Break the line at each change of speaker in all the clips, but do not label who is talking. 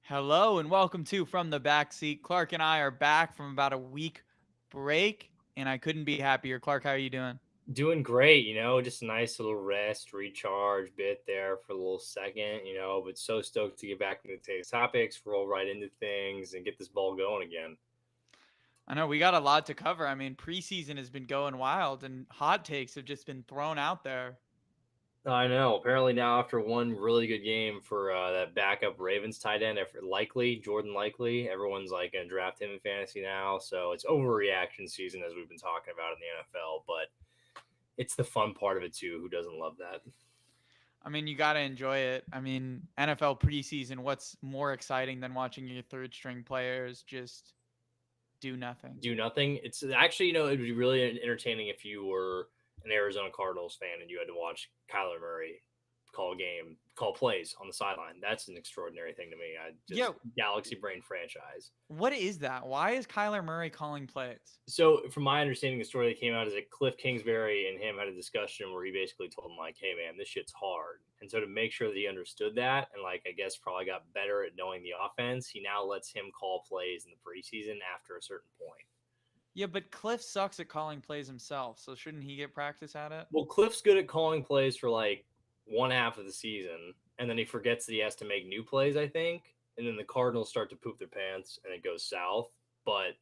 Hello and welcome to From the Backseat. Clark and I are back from about a week break, and I couldn't be happier. Clark, how are you doing?
Doing great, just a nice little rest, recharge bit there for a little second, but so stoked to get back into today's topics, roll right into things, and get this ball going again.
I know we got a lot to cover. I mean, preseason has been going wild, and hot takes have just been thrown out there.
I know. Apparently now, after one really good game for that backup Ravens tight end, Jordan Likely, everyone's like gonna draft him in fantasy now. So it's overreaction season as we've been talking about in the NFL, but it's the fun part of it too. Who doesn't love that?
I mean, you got to enjoy it. I mean, NFL preseason, what's more exciting than watching your third string players just do nothing?
Do nothing. It's actually, it'd be really entertaining if you were an Arizona Cardinals fan and you had to watch Kyler Murray call a game, call plays on the sideline. That's an extraordinary thing to me. I
Yeah,
just galaxy brain franchise.
what is that? Why is Kyler Murray calling plays?
So, from my understanding, the story that came out is that Cliff Kingsbury and him had a discussion where he basically told him, like, hey, man, this shit's hard. And so, to make sure that he understood that and, like, I guess probably got better at knowing the offense, he now lets him call plays in the preseason after a certain point.
Yeah, but Cliff sucks at calling plays himself, so shouldn't he get practice at it?
Well, Cliff's good at calling plays for like one half of the season, and then he forgets that he has to make new plays, I think. And then the Cardinals start to poop their pants and it goes south. But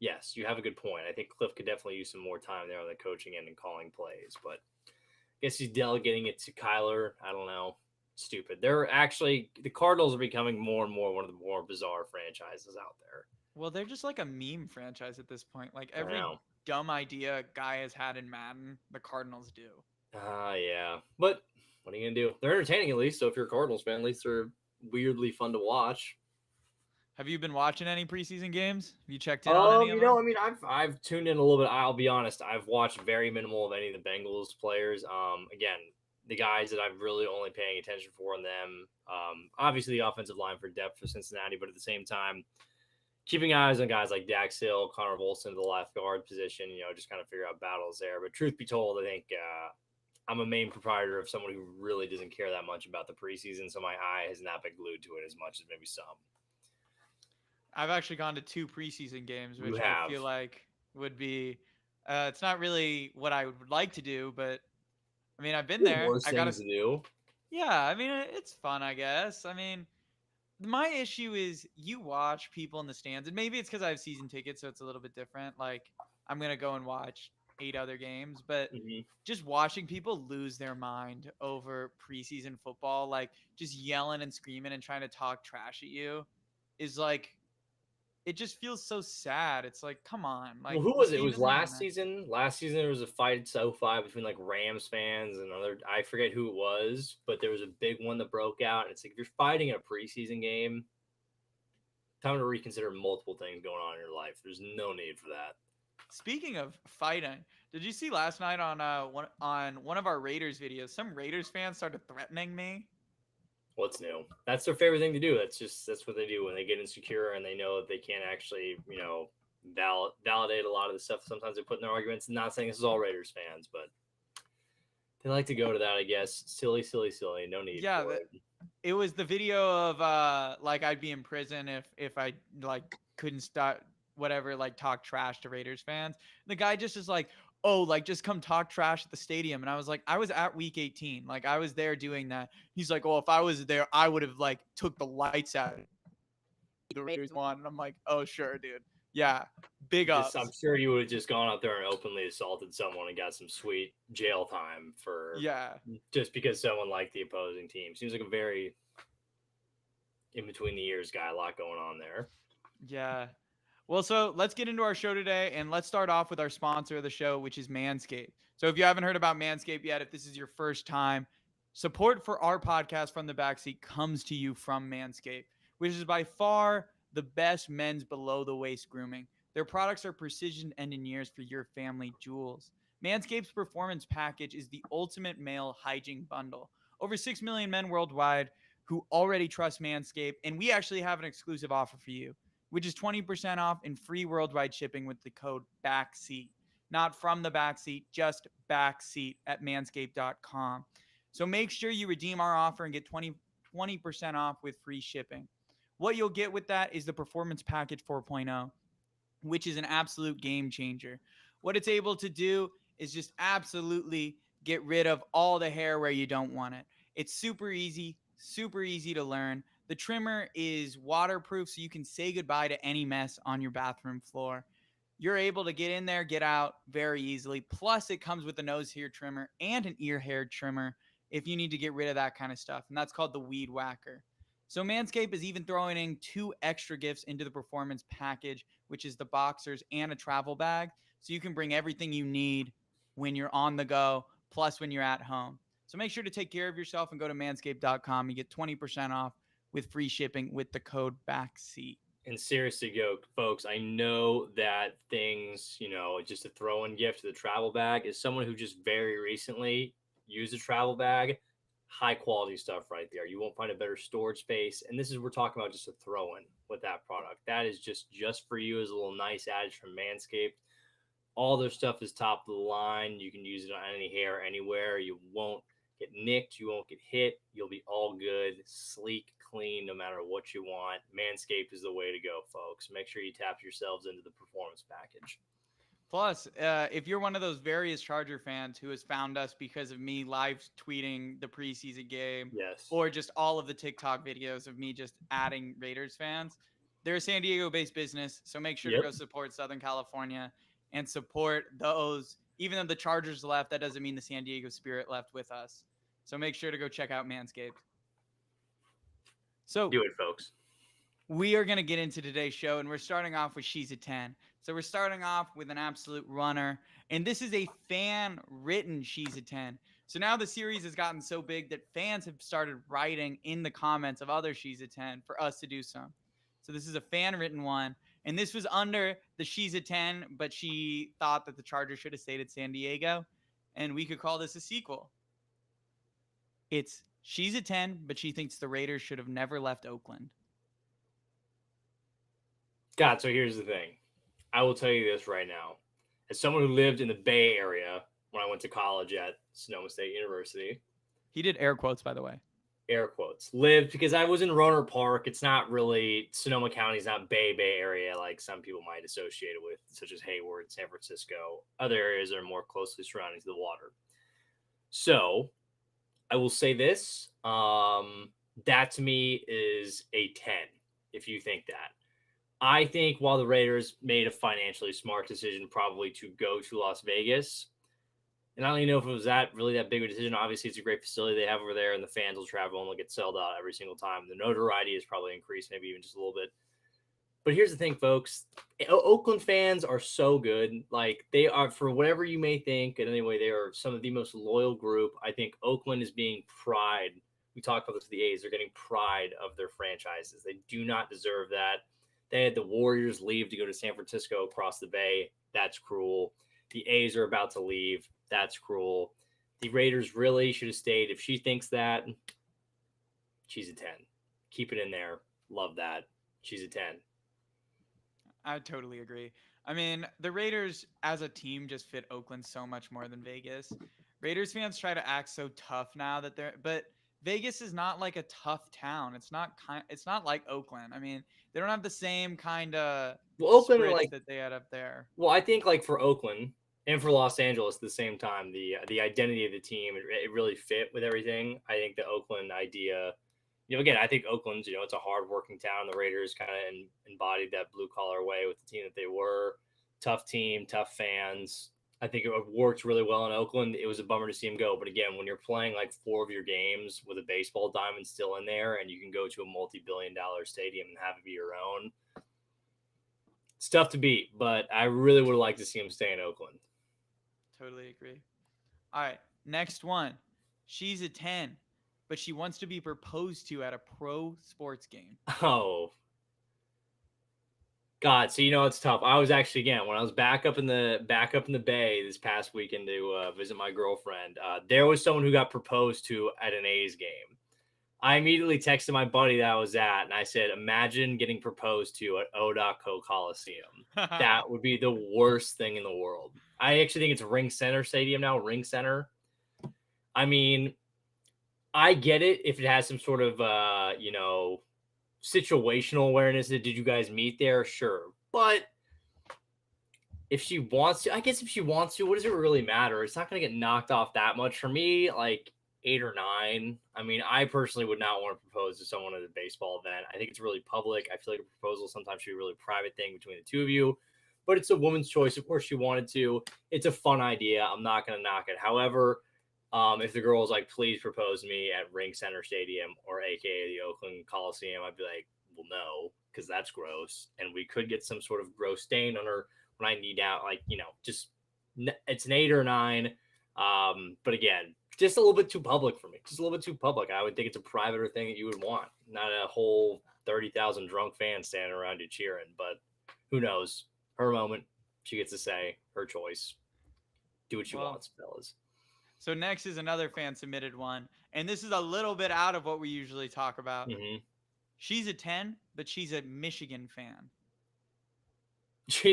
yes, you have a good point. I think Cliff could definitely use some more time there on the coaching end and calling plays. But I guess he's delegating it to Kyler. I don't know. Stupid. The Cardinals are becoming more and more one of the more bizarre franchises out there.
Well, they're just like a meme franchise at this point. Like
I
every
know.
dumb idea a guy has had in Madden, the Cardinals do.
Yeah. But what are you gonna do? They're entertaining at least. So if you're a Cardinals fan, at least they're weirdly fun to watch.
Have you been watching any preseason games? Have you checked in on any of
I
them?
mean, I've tuned in a little bit. I'll be honest, I've watched very minimal of any of the Bengals players. Again, the guys that I'm really only paying attention for in them. Obviously the offensive line for depth for Cincinnati, but at the same time, keeping eyes on guys like Dax Hill, Connor Volson, the left guard position. Just kind of figure out battles there. But truth be told, I think I'm a main proprietor of someone who really doesn't care that much about the preseason, so my eye has not been glued to it as much as maybe some.
I've actually gone to two preseason games,
You
which I
have.
feel like would be. It's not really what I would like to do, but I mean, I've been
There's
there.
worse
I gotta.
things to do.
Yeah, I mean, it's fun, I guess. I mean, my issue is you watch people in the stands, and maybe it's because I have season tickets, so it's a little bit different. Like I'm gonna go and watch 8 other games, but
Mhm.
just watching people lose their mind over preseason football, like just yelling and screaming and trying to talk trash at you, is like it just feels so sad. It's like, come on,
Well,
like
who
this
was it? It
game
was
isn't even
last
that.
season. Last season there was a fight at SoFi between like Rams fans and other. I forget who it was, but there was a big one that broke out. And it's like if you're fighting in a preseason game, time to reconsider multiple things going on in your life. There's no need for that.
Speaking of fighting, did you see last night on one of our Raiders videos? Some Raiders fans started threatening me.
What's new? That's their favorite thing to do. That's what they do when they get insecure and they know that they can't actually validate a lot of the stuff. Sometimes they put in their arguments. Not saying this is all Raiders fans, but they like to go to that. I guess silly, silly, silly. No need
Yeah,
for it.
it was the video of like I'd be in prison if I like couldn't stop whatever like talk trash to Raiders fans. The guy just is like, "Oh, like just come talk trash at the stadium." And I was like, "I was at week 18. Like I was there doing that." He's like, "Oh, if I was there, I would have like took the lights out. The Raiders won." And I'm like, "Oh, sure, dude. Yeah. Big
Just I'm
ups."
sure you would have just gone out there and openly assaulted someone and got some sweet jail time for
Yeah.
just because someone liked the opposing team. Seems like a very in between the years guy. A lot going on there.
Yeah. Well, so let's get into our show today and let's start off with our sponsor of the show, which is Manscaped. So if you haven't heard about Manscaped yet, if this is your first time, support for our podcast From the Backseat comes to you from Manscaped, which is by far the best men's below the waist grooming. Their products are precision engineers for your family jewels. Manscaped's performance package is the ultimate male hygiene bundle. Over 6 million men worldwide who already trust Manscaped, and we actually have an exclusive offer for you, which is 20% off and free worldwide shipping with the code BACKSEAT. Not from the backseat, just backseat at manscaped.com. So make sure you redeem our offer and get 20% off with free shipping. What you'll get with that is the Performance Package 4.0, which is an absolute game changer. What it's able to do is just absolutely get rid of all the hair where you don't want it. It's super easy to learn. The trimmer is waterproof, so you can say goodbye to any mess on your bathroom floor. You're able to get in there, get out very easily. Plus, it comes with a nose hair trimmer and an ear hair trimmer if you need to get rid of that kind of stuff. And that's called the Weed Whacker. So, Manscaped is even throwing in 2 extra gifts into the performance package, which is the boxers and a travel bag. So, you can bring everything you need when you're on the go, plus when you're at home. So, make sure to take care of yourself and go to manscaped.com. You get 20% off with free shipping with the code BACKSEAT.
And seriously, go, folks, I know that things, just a throw in gift to the travel bag is someone who just very recently used a travel bag. High quality stuff right there. You won't find a better storage space. And this is, we're talking about just a throw in with that product. That is just for you as a little nice adage from Manscaped. All their stuff is top of the line. You can use it on any hair, anywhere. You won't get nicked. You won't get hit. You'll be all good, sleek, clean, no matter what you want. Manscaped is the way to go, folks. Make sure you tap yourselves into the performance package.
Plus, if you're one of those various Charger fans who has found us because of me live tweeting the preseason game,
Yes.
or just all of the TikTok videos of me just adding Raiders fans, they're a San Diego-based business, so make sure to
Yep.
go support Southern California and support those. Even though the Chargers left, that doesn't mean the San Diego Spirit left with us. So make sure to go check out Manscaped. So
Do it, folks.
we are going to get into today's show, and we're starting off with She's a 10. So we're starting off with an absolute runner, and this is a fan-written She's a 10. So now the series has gotten so big that fans have started writing in the comments of other She's a 10 for us to do some. So this is a fan-written one, and this was under the She's a 10, but she thought that the Chargers should have stayed at San Diego, and we could call this a sequel. It's She's a 10, but she thinks the Raiders should have never left Oakland.
God, so here's the thing. I will tell you this right now. As someone who lived in the Bay Area when I went to college at Sonoma State University,
He did air quotes, by the way.
air quotes, lived because I was in Rohnert Park. It's not really, Sonoma County is not Bay Area like some people might associate it with, such as Hayward, San Francisco. Other areas are more closely surrounding to the water. So I will say this. That to me is a 10, if you think that. I think while the Raiders made a financially smart decision probably to go to Las Vegas, and I don't even know if it was really that big of a decision. Obviously, it's a great facility they have over there, and the fans will travel and they'll get sold out every single time. The notoriety has probably increased, maybe even just a little bit. But here's the thing, folks. Oakland fans are so good. Like, they are, for whatever you may think, and anyway, they are some of the most loyal group. I think Oakland is being pride. We talked about this with the A's. They're getting pride of their franchises. They do not deserve that. They had the Warriors leave to go to San Francisco across the bay. That's cruel. The A's are about to leave. That's cruel. The Raiders really should have stayed. If she thinks that, she's a 10. Keep it in there. Love that. She's a 10.
I totally agree. I mean, the Raiders as a team just fit Oakland so much more than Vegas. Raiders fans try to act so tough now that but Vegas is not like a tough town. It's not like Oakland. I mean, they don't have the same kind of
Oakland,
spritz that they had up there.
Well, I think like for Oakland and for Los Angeles at the same time, the identity of the team, it really fit with everything. I think the Oakland idea, again, I think Oakland's, it's a hardworking town. The Raiders kind of embodied that blue collar way with the team that they were. Tough team, tough fans. I think it worked really well in Oakland. It was a bummer to see him go. But again, when you're playing like 4 of your games with a baseball diamond still in there and you can go to a multi-billion-dollar stadium and have it be your own, it's tough to beat. But I really would like to see him stay in Oakland.
Totally agree. All right, next one. She's a 10, but she wants to be proposed to at a pro sports game.
Oh, God, so it's tough. I was actually, again, when I was back up in the Bay this past weekend to visit my girlfriend, there was someone who got proposed to at an A's game. I immediately texted my buddy that I was at, and I said, "Imagine getting proposed to at O.Co Coliseum. That would be the worst thing in the world." I actually think it's Ring Center Stadium now, Ring Center. I mean, I get it if it has some sort of situational awareness. Did you guys meet there? Sure. But if she wants to, I guess if she wants to, what does it really matter? It's not going to get knocked off that much. For me, like 8 or 9. I mean, I personally would not want to propose to someone at a baseball event. I think it's really public. I feel like a proposal sometimes should be a really private thing between the two of you, but it's a woman's choice. Of course, she wanted to. It's a fun idea. I'm not going to knock it. However, if the girl was like, please propose to me at Ring Center Stadium or AKA the Oakland Coliseum, I'd be like, well, no, because that's gross. And we could get some sort of gross stain on her when I need out, like, just it's an 8 or 9. But again, just a little bit too public for me. Just a little bit too public. I would think it's a privater thing that you would want, not a whole 30,000 drunk fans standing around you cheering. But who knows? Her moment. She gets to say her choice. Do what she wants, fellas.
So next is another fan submitted one, and this is a little bit out of what we usually talk about.
Mm-hmm.
She's a 10, but she's a Michigan fan.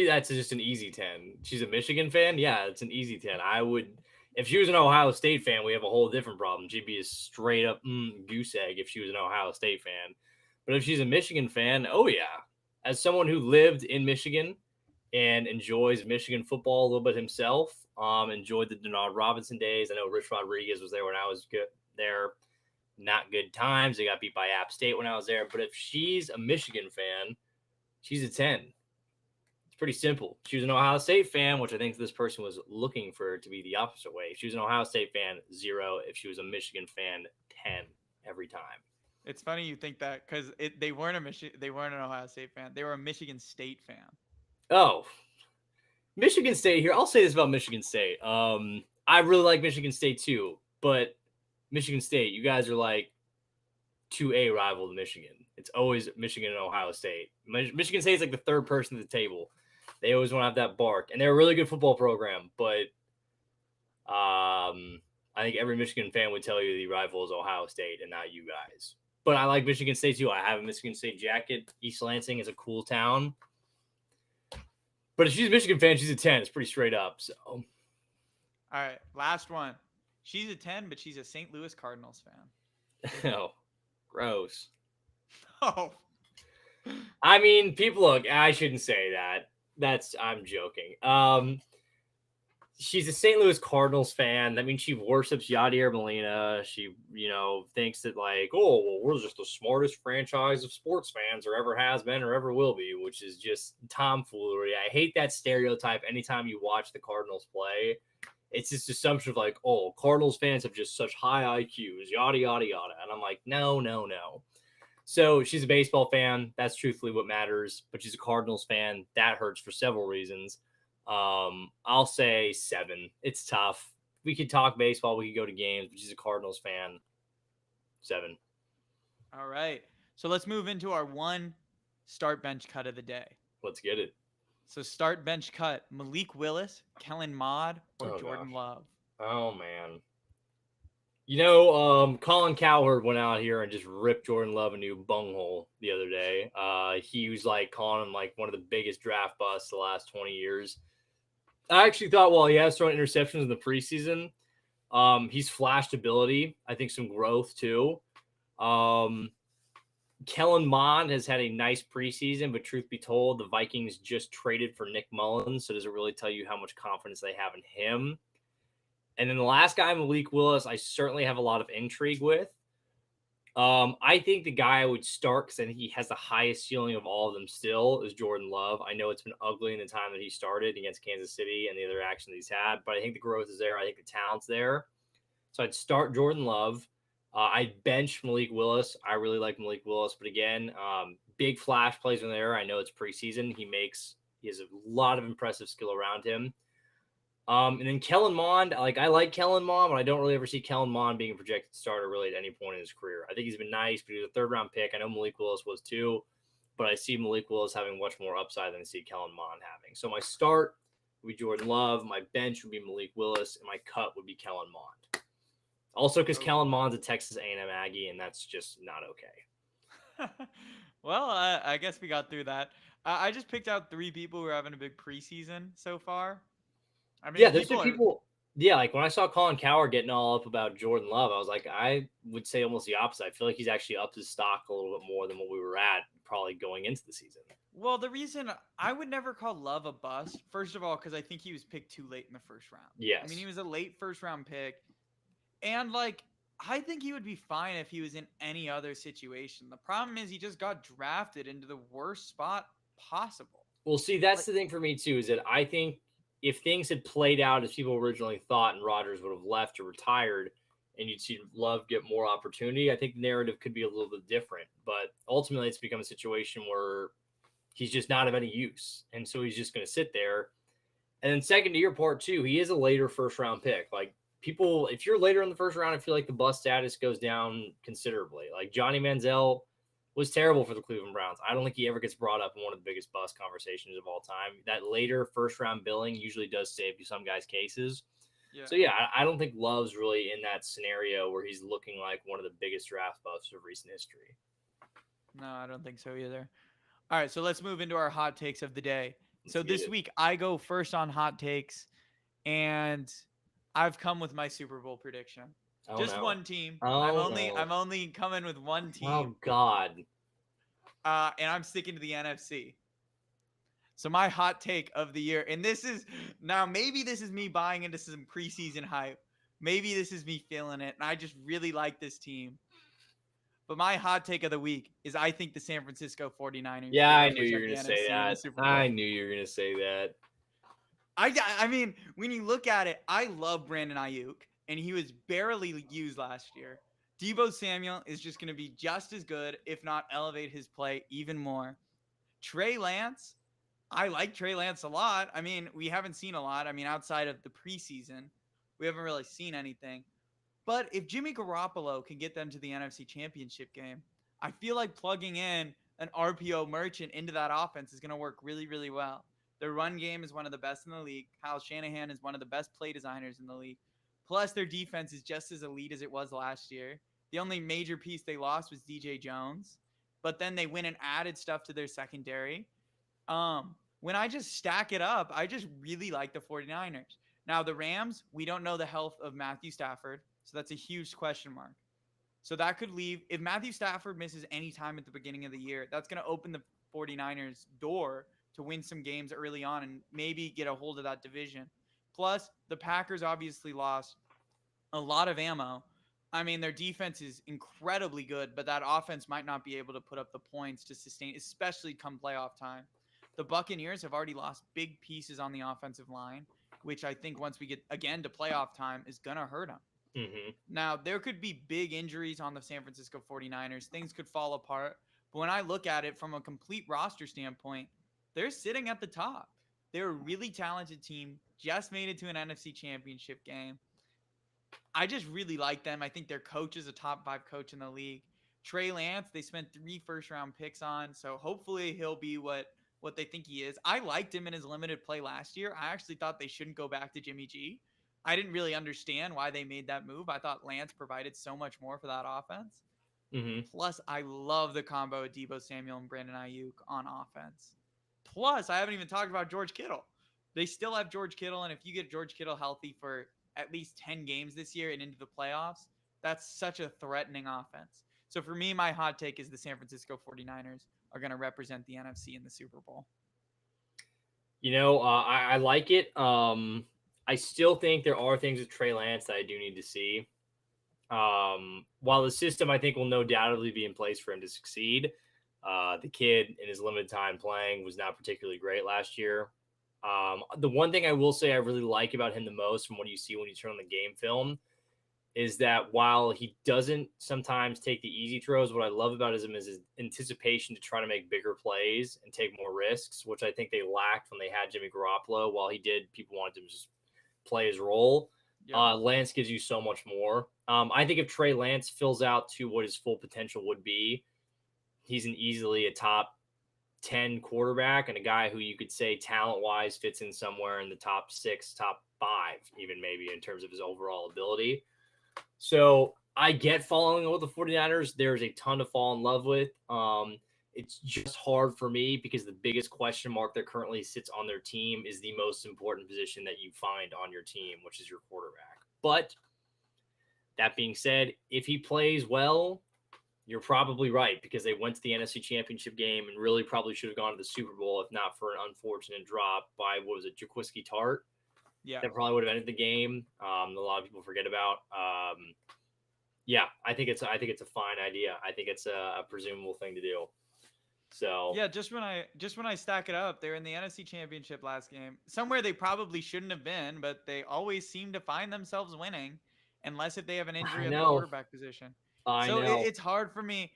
That's just an easy 10. She's a Michigan fan? Yeah, it's an easy 10. I would, if she was an Ohio State fan, we have a whole different problem. She'd be a straight up goose egg if she was an Ohio State fan. But if she's a Michigan fan, oh yeah. As someone who lived in Michigan and enjoys Michigan football a little bit himself, enjoyed the Denard Robinson days. I know Rich Rodriguez was there when I was there. Not good times. They got beat by App State when I was there. But if she's a Michigan fan, she's a 10. Pretty simple. She was an Ohio State fan, which I think this person was looking for to be the opposite way. If she was an Ohio State fan, 0. If she was a Michigan fan, 10 every time.
It's funny you think that because they weren't an Ohio State fan. They were a Michigan State fan.
Oh, Michigan State here. I'll say this about Michigan State. I really like Michigan State too, but Michigan State, you guys are like 2A rival to Michigan. It's always Michigan and Ohio State. Michigan State is like the third person at the table. They always want to have that bark, and they're a really good football program. But I think every Michigan fan would tell you the rival is Ohio State and not you guys. But I like Michigan State too. I have a Michigan State jacket. East Lansing is a cool town. But if she's a Michigan fan, she's a 10. It's pretty straight up. So,
all right, last one. She's a 10, but she's a St. Louis Cardinals fan.
Oh, gross.
Oh.
I mean, people look. I shouldn't say that. I'm joking. She's a St. Louis Cardinals fan. That means she worships Yadier Molina. She, thinks that like, oh, well, we're just the smartest franchise of sports fans there ever has been or ever will be, which is just tomfoolery. I hate that stereotype anytime you watch the Cardinals play. It's this assumption of like, oh, Cardinals fans have just such high IQs, yada, yada, yada. And I'm like, no. So she's a baseball fan. That's truthfully what matters. But she's a Cardinals fan. That hurts for several reasons. I'll say 7. It's tough. We could talk baseball. We could go to games. But she's a Cardinals fan. 7.
All right. So let's move into our one start bench cut of the day.
Let's get it.
So start bench cut: Malik Willis, Kellen Mond, or Jordan Love.
Oh man. Colin Cowherd went out here and just ripped Jordan Love a new bunghole the other day. He was like calling him like one of the biggest draft busts the last 20 years. I actually thought while he has thrown interceptions in the preseason, he's flashed ability. I think some growth too. Kellen Mond has had a nice preseason, but truth be told, the Vikings just traded for Nick Mullins, so does it really tell you how much confidence they have in him? And then the last guy, Malik Willis, I certainly have a lot of intrigue with. I think the guy I would start, because I think he has the highest ceiling of all of them still, is Jordan Love. I know it's been ugly in the time that he started against Kansas City and the other action that he's had, but I think the growth is there. I think the talent's there. So I'd start Jordan Love. I'd bench Malik Willis. I really like Malik Willis, but again, big flash plays in there. I know it's preseason. He has a lot of impressive skill around him. And then Kellen Mond, I like Kellen Mond, but I don't really ever see Kellen Mond being a projected starter really at any point in his career. I think he's been nice, but he was a 3rd-round pick. I know Malik Willis was too, but I see Malik Willis having much more upside than I see Kellen Mond having. So my start would be Jordan Love, my bench would be Malik Willis, and my cut would be Kellen Mond. Also, because Kellen Mond's a Texas A&M Aggie, and that's just not okay.
Well, I guess we got through that. I just picked out 3 people who are having a big preseason so far. I mean,
yeah, there's some people. Yeah, like when I saw Colin Cowherd getting all up about Jordan Love, I was like, I would say almost the opposite. I feel like he's actually upped his stock a little bit more than what we were at probably going into the season.
Well, the reason I would never call Love a bust, first of all, because I think he was picked too late in the first round. I mean, he
Yes.
was a late first round pick. And like, I think he would be fine if he was in any other situation. The problem is he just got drafted into the worst spot possible.
Well, see, that's
Like,
the thing for me too, is that I think if things had played out as people originally thought and Rodgers would have left or retired and you'd see Love get more opportunity, I think the narrative could be a little bit different. But ultimately it's become a situation where he's just not of any use. And so he's just going to sit there. And then second to your part too, he is a later first round pick. Like people, if you're later in the first round, I feel like the bust status goes down considerably. Like Johnny Manziel was terrible for the Cleveland Browns. I don't think he ever gets brought up in one of the biggest bust conversations of all time. That later first round billing usually does save you some guys' cases.
yeah.
So yeah, I don't think Love's really in that scenario where he's looking like one of the biggest draft busts of recent history.
No, I don't think so either. All right, so let's move into our hot takes of the day.
Let's
So
get
this
it.
week I go first on hot takes, and I've come with my Super Bowl prediction.
Oh
Just
no.
one team. I'm
Oh
only
no.
I'm only coming with one team,
Oh God.
and I'm sticking to the NFC. So my hot take of the year, and this is now maybe this is me buying into some preseason hype. Maybe this is me feeling it, and I just really like this team. But my hot take of the week is I think the San Francisco 49ers
Yeah,
will
I knew you were
represent the
gonna say
NFC in the
that.
Super
I
Bowl.
knew you were gonna say that.
I mean, when you look at it, I love Brandon Ayuk, and he was barely used last year. Debo Samuel is just going to be just as good, if not elevate his play even more. Trey Lance, I like Trey Lance a lot. I mean, we haven't seen a lot. I mean, outside of the preseason, we haven't really seen anything. But if Jimmy Garoppolo can get them to the NFC Championship game, I feel like plugging in an RPO merchant into that offense is going to work really, really well. Their run game is one of the best in the league. Kyle Shanahan is one of the best play designers in the league. Plus, their defense is just as elite as it was last year. The only major piece they lost was DJ Jones, but then they went and added stuff to their secondary. When I just stack it up, I just really like the 49ers. Now, the Rams, we don't know the health of Matthew Stafford, so that's a huge question mark. So that could leave, if Matthew Stafford misses any time at the beginning of the year, that's going to open the 49ers' door to win some games early on and maybe get a hold of that division. Plus, the Packers obviously lost a lot of ammo. I mean, their defense is incredibly good, but that offense might not be able to put up the points to sustain, especially come playoff time. The Buccaneers have already lost big pieces on the offensive line, which I think once we get again to playoff time is going to hurt them.
Mm-hmm.
Now, there could be big injuries on the San Francisco 49ers. Things could fall apart. But when I look at it from a complete roster standpoint, they're sitting at the top. They're a really talented team, just made it to an NFC championship game. I just really like them. I think their coach is a top 5 coach in the league. Trey Lance, they spent 3 first round picks on, so hopefully he'll be what they think he is. I liked him in his limited play last year. I actually thought they shouldn't go back to Jimmy G. I didn't really understand why they made that move. I thought Lance provided so much more for that offense.
Mm-hmm.
Plus, I love the combo of Debo Samuel and Brandon Ayuk on offense. Plus, I haven't even talked about George Kittle. They still have George Kittle, and if you get George Kittle healthy for at least 10 games this year and into the playoffs, that's such a threatening offense. So for me, my hot take is the San Francisco 49ers are going to represent the NFC in the Super Bowl.
You know, I like it. I still think there are things with Trey Lance that I do need to see. While the system, I think, will no doubtedly be in place for him to succeed, the kid in his limited time playing was not particularly great last year. The one thing I will say I really like about him the most from what you see when you turn on the game film is that while he doesn't sometimes take the easy throws, what I love about him is his anticipation to try to make bigger plays and take more risks, which I think they lacked when they had Jimmy Garoppolo. While he did, people wanted to just play his role.
Yeah.
Lance gives you so much more. I think if Trey Lance fills out to what his full potential would be, he's easily a top 10 quarterback and a guy who you could say talent-wise fits in somewhere in the top 6, top 5, even maybe in terms of his overall ability. So I get following with the 49ers. There's a ton to fall in love with. It's just hard for me because the biggest question mark that currently sits on their team is the most important position that you find on your team, which is your quarterback. But that being said, if he plays well, you're probably right because they went to the NFC Championship game and really probably should have gone to the Super Bowl if not for an unfortunate drop by, what was it, Jaquiski Tart?
Yeah.
That probably would have ended the game. A lot of people forget about. Yeah, I think it's a fine idea. I think it's a presumable thing to do. So
Yeah, just when I stack it up, they're in the NFC Championship last game. Somewhere they probably shouldn't have been, but they always seem to find themselves winning, unless if they have an
I
injury at the
know,
quarterback position.
I
So
know.
it's hard for me.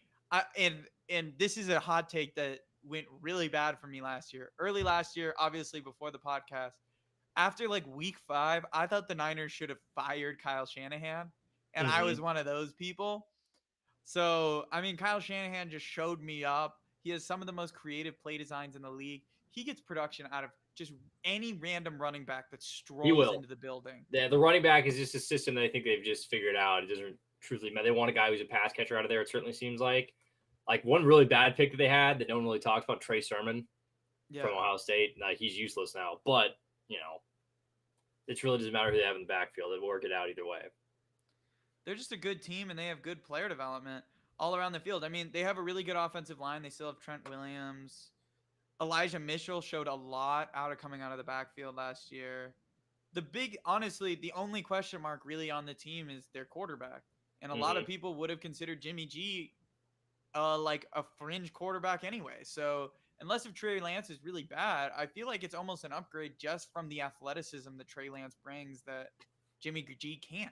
And this is a hot take that went really bad for me last year. Early last year, obviously before the podcast, after like week 5, I thought the Niners should have fired Kyle Shanahan, and I was
Hmm.
one of those people. So, I mean, Kyle Shanahan just showed me up. He has some of the most creative play designs in the league. He gets production out of just any random running back that
He
strolls
will.
into the building.
The running back is just a system that I think they've just figured out. It doesn't truthfully matter. They want a guy who's a pass catcher out of there. It certainly seems like. Like one really bad pick that they had that no one really talks about, Trey Sermon from
Yeah.
Ohio State. He's useless now, but it really doesn't matter who they have in the backfield. They'll work it out either way.
They're just a good team and they have good player development all around the field. I mean, they have a really good offensive line. They still have Trent Williams. Elijah Mitchell showed a lot coming out of the backfield last year. Honestly, the only question mark really on the team is their quarterback. And a lot of
Hmm.
people would have considered Jimmy G like a fringe quarterback anyway. So unless if Trey Lance is really bad, I feel like it's almost an upgrade just from the athleticism that Trey Lance brings that Jimmy G can't.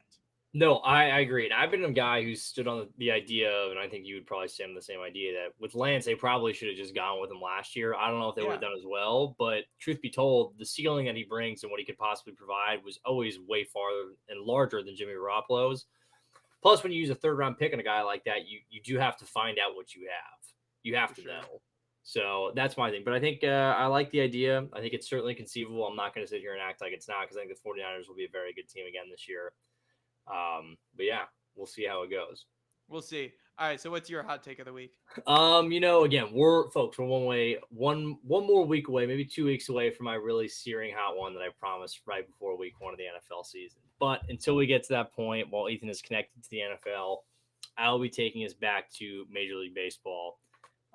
No, I agree. And I've been a guy who's stood on the idea of, and I think you would probably stand on the same idea, that with Lance, they probably should have just gone with him last year. I don't know if they would have
Yeah,
done as well, but truth be told, the ceiling that he brings and what he could possibly provide was always way farther and larger than Jimmy Garoppolo's. Plus, when you use a third round pick on a guy like that, you do have to find out what you have. You have
for
to
sure.
know. So that's my thing. But I think I like the idea. I think it's certainly conceivable. I'm not going to sit here and act like it's not because I think the 49ers will be a very good team again this year. But yeah, we'll see how it goes.
We'll see. All right, so what's your hot take of the week?
Again, we're one more week away, maybe 2 weeks away from my really searing hot one that I promised right before week 1 of the NFL season. But until we get to that point, while Ethan is connected to the NFL, I'll be taking us back to Major League Baseball.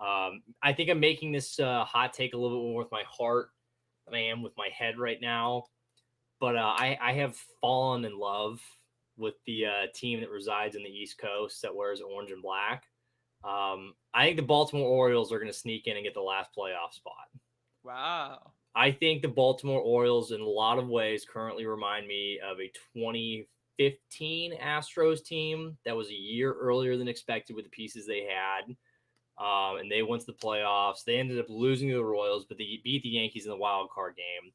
I think I'm making this hot take a little bit more with my heart than I am with my head right now. But I have fallen in love with the team that resides in the East Coast that wears orange and black. I think the Baltimore Orioles are going to sneak in and get the last playoff spot.
Wow.
I think the Baltimore Orioles, in a lot of ways, currently remind me of a 2015 Astros team that was a year earlier than expected with the pieces they had. And they went to the playoffs. They ended up losing to the Royals, but they beat the Yankees in the wild card game.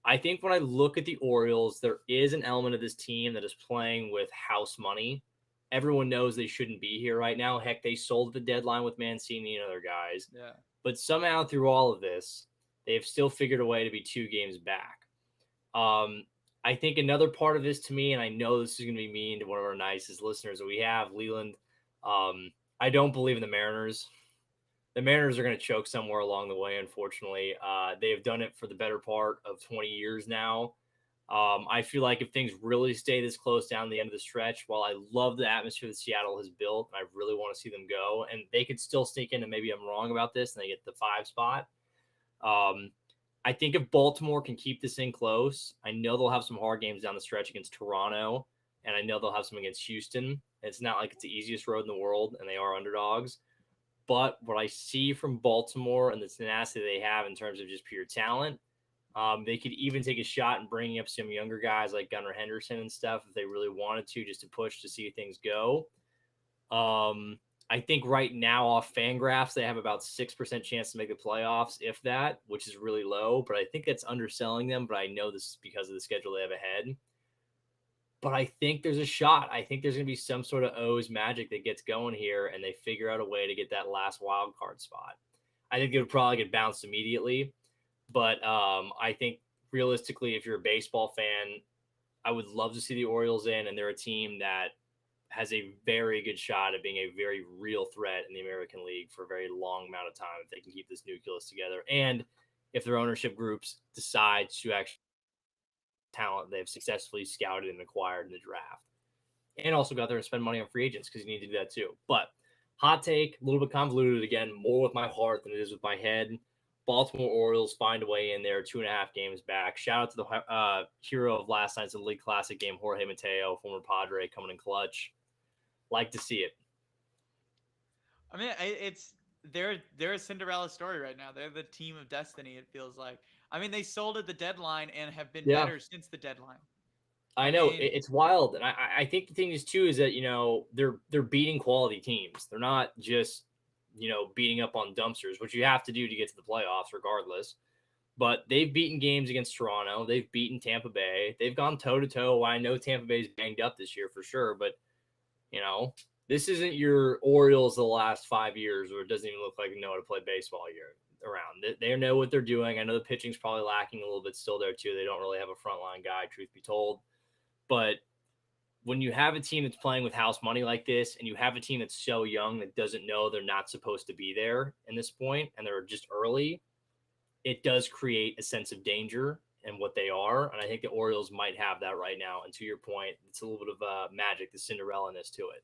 I think when I look at the Orioles, there is an element of this team that is playing with house money. Everyone knows they shouldn't be here right now. Heck, they sold the deadline with Mancini and other guys.
Yeah.
But somehow through all of this, they've still figured a way to be 2 games back. I think another part of this to me, and I know this is going to be mean to one of our nicest listeners that we have, Leland. I don't believe in the Mariners. The Mariners are going to choke somewhere along the way, unfortunately. They have done it for the better part of 20 years now. I feel like if things really stay this close down the end of the stretch, while I love the atmosphere that Seattle has built, and I really want to see them go, and they could still sneak in, and maybe I'm wrong about this, and they get the 5 spot. I think if Baltimore can keep this in close, I know they'll have some hard games down the stretch against Toronto, and I know they'll have some against Houston. It's not like it's the easiest road in the world, and they are underdogs. But what I see from Baltimore and the tenacity they have in terms of just pure talent, they could even take a shot in bringing up some younger guys like Gunnar Henderson and stuff if they really wanted to, just to push to see things go. I think right now off Fangraphs, they have about 6% chance to make the playoffs, if that, which is really low. But I think that's underselling them. But I know this is because of the schedule they have ahead. But I think there's a shot. I think there's going to be some sort of O's magic that gets going here, and they figure out a way to get that last wild card spot. I think it would probably get bounced immediately. But I think realistically, if you're a baseball fan, I would love to see the Orioles in, and they're a team that has a very good shot at being a very real threat in the American League for a very long amount of time if they can keep this nucleus together. And if their ownership groups decide to actually talent they've successfully scouted and acquired in the draft. And also got there and spend money on free agents because you need to do that too. But hot take, a little bit convoluted again, more with my heart than it is with my head. Baltimore Orioles find a way in there, 2.5 games back. Shout out to the hero of last night's League Classic game, Jorge Mateo, former Padre, coming in clutch. Like to see it.
I mean, they're a Cinderella story right now. They're the team of destiny. It feels like. I mean, they sold at the deadline and have been
Yeah,
better since the deadline.
I
I
know
mean,
it's wild, and I think the thing is too is that they're beating quality teams. They're not just beating up on dumpsters, which you have to do to get to the playoffs, regardless. But they've beaten games against Toronto. They've beaten Tampa Bay. They've gone toe to toe. I know Tampa Bay's banged up this year for sure, but you know this isn't your Orioles of the last 5 years, where it doesn't even look like they know how to play baseball year around. They know what they're doing. I know the pitching's probably lacking a little bit still there too. They don't really have a frontline guy, truth be told. But when you have a team that's playing with house money like this, and you have a team that's so young that doesn't know they're not supposed to be there in this point, and they're just early, it does create a sense of danger in what they are. And I think the Orioles might have that right now. And to your point, it's a little bit of magic, the Cinderella-ness to it.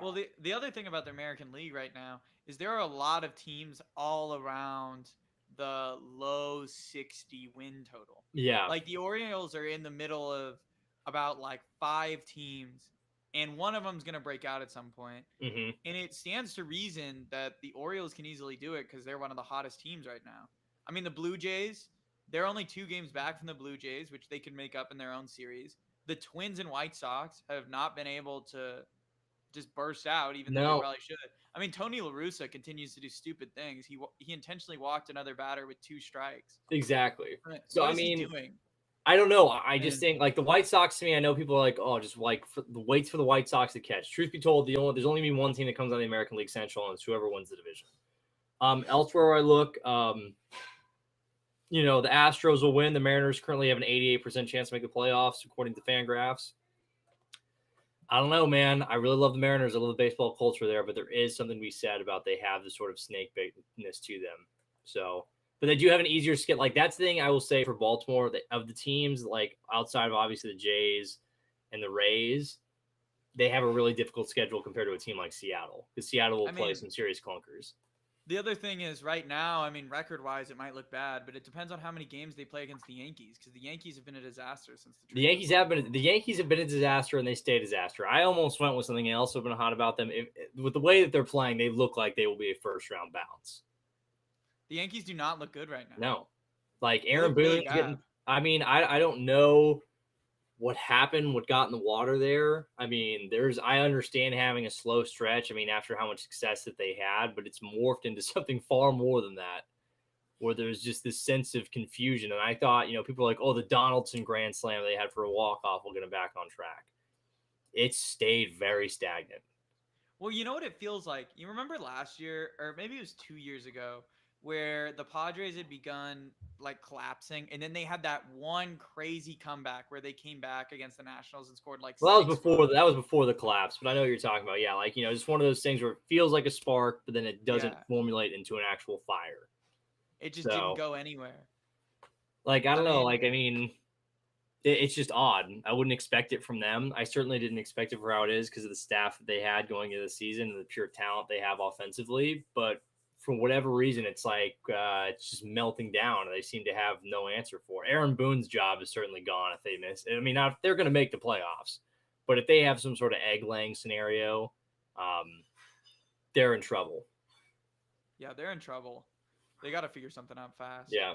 well, the other thing about the American League right now is there are a lot of teams all around the low 60 win total.
Yeah.
Like the Orioles are in the middle of about like 5 teams, and one of them's going to break out at some point.
Mm-hmm.
And it stands to reason that the Orioles can easily do it because they're one of the hottest teams right now. I mean, the Blue Jays, they're only 2 games back from the Blue Jays, which they can make up in their own series. The Twins and White Sox have not been able to just burst out, even though they
No,
probably should. I mean, Tony La Russa continues to do stupid things. He intentionally walked another batter with 2 strikes.
exactly.
I mean,
So,
what
I
is he
mean,
doing?
I don't know. I just
And
think like the White Sox to me, I know people are like, oh, just like waits for the White Sox to catch. Truth be told, there's only been one team that comes out of the American League Central, and it's whoever wins the division. Elsewhere I look, the Astros will win. The Mariners currently have an 88% chance to make the playoffs, according to Fangraphs. I don't know, man. I really love the Mariners. I love the baseball culture there, but there is something to be said about they have this sort of snake baitness to them. So, but they do have an easier skit. Like that's the thing I will say for Baltimore of the teams, like outside of obviously the Jays and the Rays, they have a really difficult schedule compared to a team like Seattle, because Seattle will
I
play
mean,
some serious clunkers.
the other thing is right now, I mean, record-wise, it might look bad, but it depends on how many games they play against the Yankees because the Yankees have been a disaster since the
The
trade
Yankees
deadline.
have been a disaster, and they stay a disaster. I almost went with something else. I've been hot about them. With the way that they're playing, they look like they will be a first round bounce.
The Yankees do not look good right now.
No, like
They
Aaron
look really
Boone's
bad.
getting. I mean, I don't know what happened, what got in the water there. I mean, I understand having a slow stretch. I mean, after how much success that they had, but it's morphed into something far more than that, where there's just this sense of confusion. And I thought, people are like, oh, the Donaldson Grand Slam they had for a walk-off will get them back on track. It stayed very stagnant.
Well, you know what it feels like? You remember last year, or maybe it was 2 years ago, where the Padres had begun like collapsing, and then they had that one crazy comeback where they came back against the Nationals and scored like
Well,
6 runs.
that was before the collapse, but I know what you're talking about. Yeah, like just one of those things where it feels like a spark, but then it doesn't
Yeah,
formulate into an actual fire.
it just didn't
So,
go anywhere.
like, I
I
don't know.
mean,
Like, I mean, it's just odd. I wouldn't expect it from them. I certainly didn't expect it for how it is because of the staff that they had going into the season and the pure talent they have offensively. But for whatever reason, it's like it's just melting down, and they seem to have no answer for it. Aaron Boone's job is certainly gone if they miss. I mean, now they're going to make the playoffs, but if they have some sort of egg laying scenario, they're in trouble.
yeah, they're in trouble. They got to figure something out fast.
Yeah.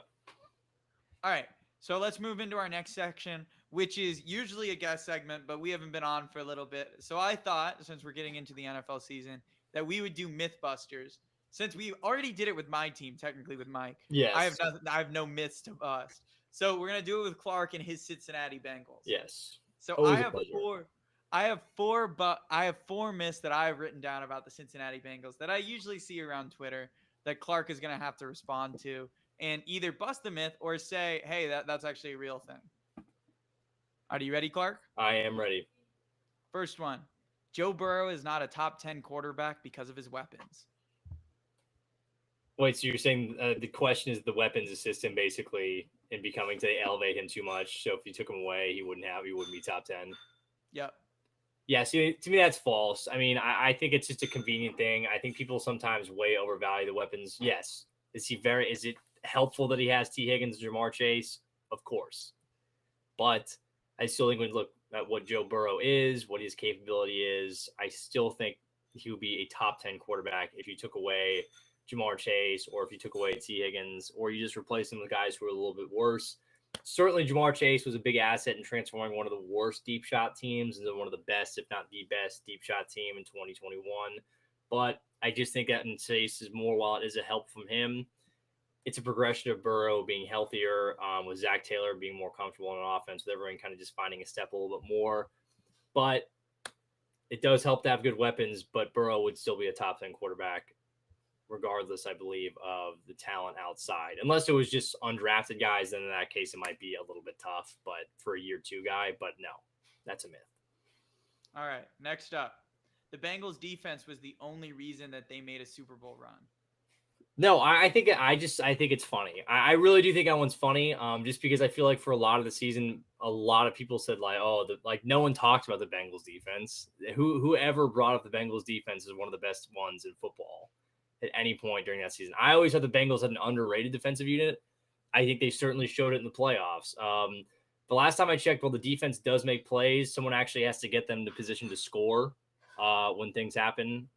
All right. So let's move into our next section, which is usually a guest segment, but we haven't been on for a little bit. So I thought, since we're getting into the NFL season, that we would do Mythbusters. Since we already did it with my team, technically with Mike,
Yes.
I have no myths to bust. So we're gonna do it with Clark and his Cincinnati Bengals.
Yes.
So
Always a pleasure.
I have four myths that I have written down about the Cincinnati Bengals that I usually see around Twitter that Clark is gonna have to respond to and either bust the myth or say, hey, that's actually a real thing. Are you ready, Clark?
I am ready.
First one. Joe Burrow is not a top 10 quarterback because of his weapons.
Wait, so you're saying the question is the weapons assist him basically in becoming to elevate him too much. So if you took him away, he wouldn't be top 10.
Yep.
Yeah, see, to me that's false. I mean, I think it's just a convenient thing. I think people sometimes way overvalue the weapons. Yes, is it helpful that he has T Higgins, Jamar Chase? Of course, but I still think when you look at what Joe Burrow is, what his capability is, I still think he would be a top 10 quarterback if you took away Jamar Chase, or if you took away T Higgins, or you just replaced him with guys who are a little bit worse. Certainly, Jamar Chase was a big asset in transforming one of the worst deep shot teams into one of the best, if not the best, deep shot team in 2021. But I just think that Chase is more, while it is a help from him, it's a progression of Burrow being healthier, with Zach Taylor being more comfortable in an offense, with everyone kind of just finding a step a little bit more. But it does help to have good weapons, but Burrow would still be a top 10 quarterback regardless, I believe, of the talent outside. Unless it was just undrafted guys, then in that case, it might be a little bit tough, but for a year two guy, but no, that's a myth.
All right, next up. The Bengals defense was the only reason that they made a Super Bowl run.
No, I think it's funny. I really do think that one's funny. Just because I feel like for a lot of the season, a lot of people said like no one talked about the Bengals defense. Whoever brought up the Bengals defense is one of the best ones in football at any point during that season. I always thought the Bengals had an underrated defensive unit. I think they certainly showed it in the playoffs. The last time I checked, while the defense does make plays, someone actually has to get them to position to score when things happen.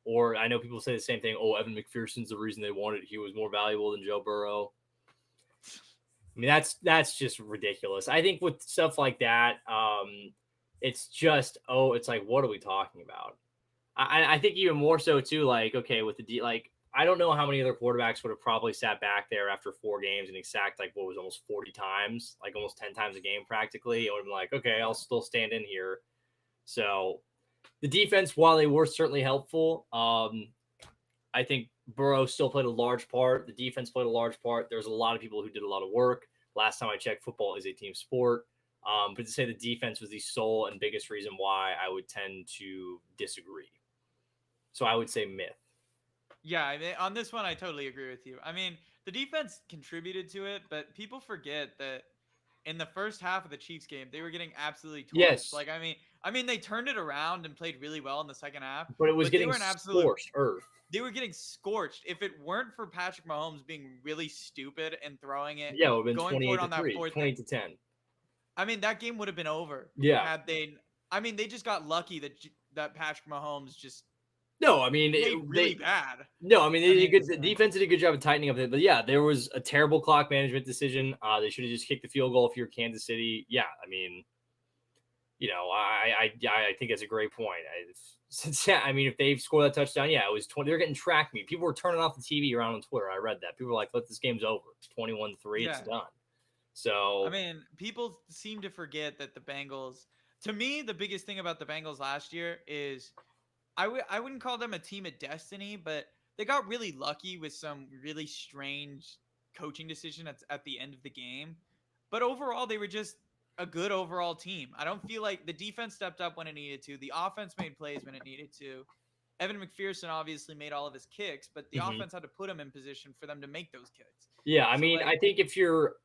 Or I know people say the same thing. Oh, Evan McPherson's the reason they wanted. He was more valuable than Joe Burrow. I mean, that's just ridiculous. I think with stuff like that, it's just, it's like, what are we talking about? I think even more so too, like, okay, with I don't know how many other quarterbacks would have probably sat back there after 4 games and sacked what was almost 40 times, like almost 10 times a game practically. It would have been like, okay, I'll still stand in here. So the defense, while they were certainly helpful, I think Burrow still played a large part. The defense played a large part. There's a lot of people who did a lot of work. Last time I checked, football is a team sport. But to say the defense was the sole and biggest reason why, I would tend to disagree. So I would say myth.
Yeah, I mean, on this one, I totally agree with you. I mean, the defense contributed to it, but people forget that in the first half of the Chiefs game, they were getting absolutely torched.
Yes.
Like, I mean, they turned it around and played really well in the second half.
But it was getting
they were an absolute
scorched earth.
They were getting scorched. If it weren't for Patrick Mahomes being really stupid and throwing it,
yeah, it would have been
going for it on that
20-10.
I mean, that game would have been over.
Yeah.
Had they, I mean, they just got lucky that Patrick Mahomes just.
No, I mean,
really bad.
No, I mean, the defense did a good job of tightening up it. But yeah, there was a terrible clock management decision. They should have just kicked the field goal if you're Kansas City. Yeah, I mean, I think that's a great point. I mean, if they score that touchdown, yeah, it was 20. They're getting track meet. People were turning off the TV around on Twitter. I read that. People were like, "Let this game's over. 21-3. It's done." So
I mean, people seem to forget that the Bengals. To me, the biggest thing about the Bengals last year is. I wouldn't call them a team of destiny, but they got really lucky with some really strange coaching decision at the end of the game. But overall, they were just a good overall team. I don't feel like the defense stepped up when it needed to. The offense made plays when it needed to. Evan McPherson obviously made all of his kicks, but the offense had to put him in position for them to make those kicks.
Yeah, I mean, I think if you're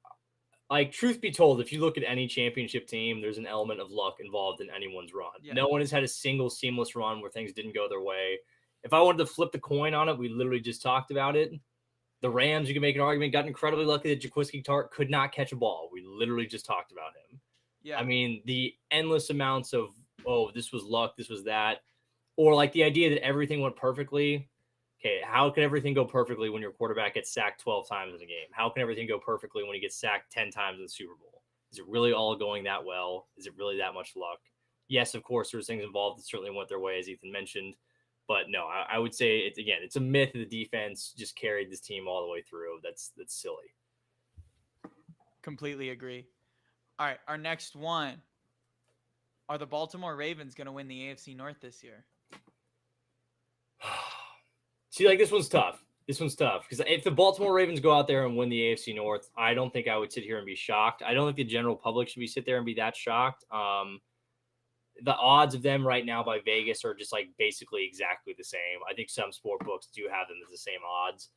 truth be told, if you look at any championship team, there's an element of luck involved in anyone's run. Yeah. No one has had a single seamless run where things didn't go their way. If I wanted to flip the coin on it, we literally just talked about it. The Rams, you can make an argument, got incredibly lucky that Jaquiski Tartt could not catch a ball. We literally just talked about him. Yeah. I mean, the endless amounts of, this was luck, this was that. Or like the idea that everything went perfectly. Okay, how can everything go perfectly when your quarterback gets sacked 12 times in a game? How can everything go perfectly when he gets sacked 10 times in the Super Bowl? Is it really all going that well? Is it really that much luck? Yes, of course, there's things involved that certainly went their way, as Ethan mentioned. But no, I would say it's a myth that the defense just carried this team all the way through. That's silly.
Completely agree. All right, our next one. Are the Baltimore Ravens going to win the AFC North this year?
See, like this one's tough. Because if the Baltimore Ravens go out there and win the AFC North, I don't think I would sit here and be shocked. I don't think the general public should sit there and be that shocked. the odds of them right now by Vegas are just like basically exactly the same. I think some sport books do have them as the same odds.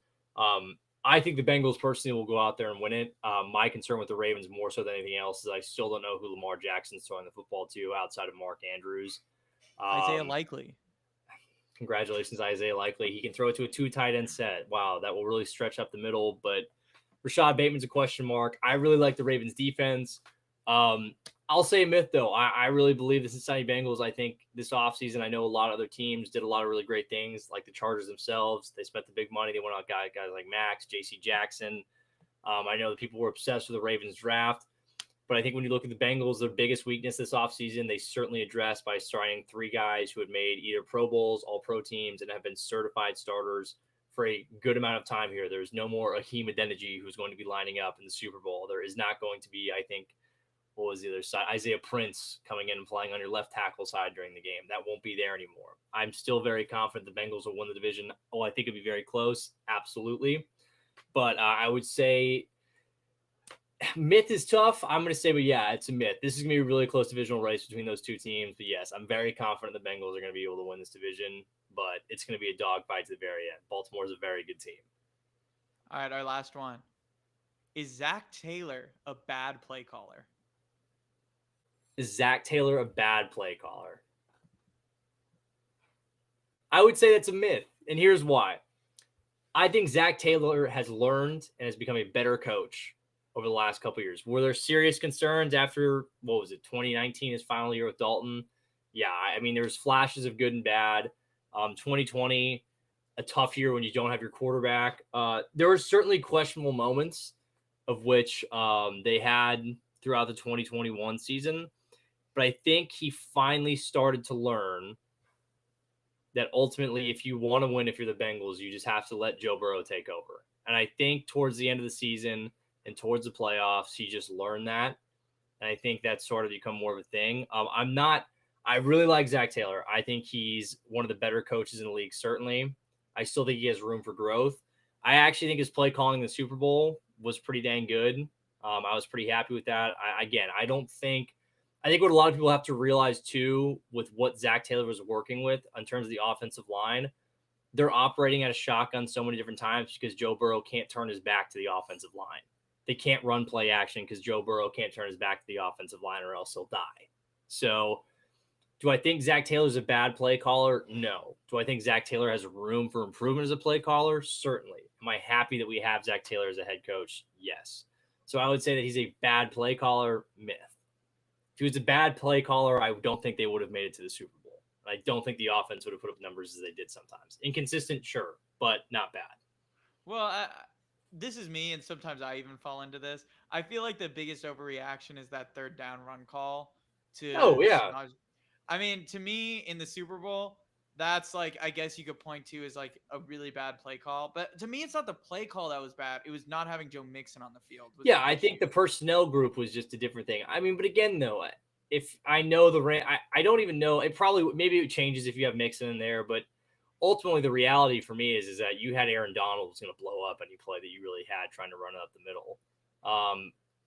I think the Bengals personally will go out there and win it. My concern with the Ravens more so than anything else is I still don't know who Lamar Jackson's throwing the football to outside of Mark Andrews.
Isaiah Likely.
Congratulations, Isaiah Likely. He can throw it to a 2 tight end set. Wow, that will really stretch up the middle. But Rashad Bateman's a question mark. I really like the Ravens defense. I'll say a myth, though. I really believe the Cincinnati Bengals, I think this offseason, I know a lot of other teams did a lot of really great things, like the Chargers themselves. They spent the big money. They went out guys like Max, J.C. Jackson. I know that people were obsessed with the Ravens draft. But I think when you look at the Bengals, their biggest weakness this offseason, they certainly addressed by signing 3 guys who had made either Pro Bowls, All-Pro teams, and have been certified starters for a good amount of time here. There's no more Akeem Adeniji who's going to be lining up in the Super Bowl. There is not going to be, I think, what was the other side? Isaiah Prince coming in and playing on your left tackle side during the game. That won't be there anymore. I'm still very confident the Bengals will win the division. Oh, I think it'd be very close. Absolutely. But I would say myth is tough. I'm going to say, but yeah, it's a myth. This is going to be a really close divisional race between those two teams. But yes, I'm very confident the Bengals are going to be able to win this division, but it's going to be a dogfight to the very end. Baltimore is a very good team.
All right, our last one. Is Zach Taylor a bad play caller?
Is Zach Taylor a bad play caller? I would say that's a myth, and here's why. I think Zach Taylor has learned and has become a better coach over the last couple of years. Were there serious concerns after, 2019, his final year with Dalton? Yeah, I mean, there's flashes of good and bad. 2020, a tough year when you don't have your quarterback. There were certainly questionable moments of which they had throughout the 2021 season. But I think he finally started to learn that ultimately, if you want to win, if you're the Bengals, you just have to let Joe Burrow take over. And I think towards the end of the season and towards the playoffs, he just learned that. And I think that's sort of become more of a thing. I really like Zach Taylor. I think he's one of the better coaches in the league, certainly. I still think he has room for growth. I actually think his play calling in the Super Bowl was pretty dang good. I was pretty happy with that. I think what a lot of people have to realize, too, with what Zach Taylor was working with in terms of the offensive line, they're operating at a shotgun so many different times because Joe Burrow can't turn his back to the offensive line. They can't run play action because Joe Burrow can't turn his back to the offensive line or else he'll die. So do I think Zach Taylor's a bad play caller? No. Do I think Zach Taylor has room for improvement as a play caller? Certainly. Am I happy that we have Zach Taylor as a head coach? Yes. So I would say that he's a bad play caller. Myth. If he was a bad play caller, I don't think they would have made it to the Super Bowl. I don't think the offense would have put up numbers as they did sometimes. Inconsistent, sure, but not bad.
Well, this is me, and sometimes I even fall into this. I feel like the biggest overreaction is that third down run call
Oh,
to
yeah.
I mean, to me, in the Super Bowl, that's like, I guess you could point to as like a really bad play call. But to me, it's not the play call that was bad. It was not having Joe Mixon on the field. Was
Yeah,
the
I
issue.
think the personnel group was just a different thing. I mean, but again, though, if I know I don't even know. Maybe it changes if you have Mixon in there, but ultimately the reality for me is that you had Aaron Donald was going to blow up any play that you really had trying to run it up the middle.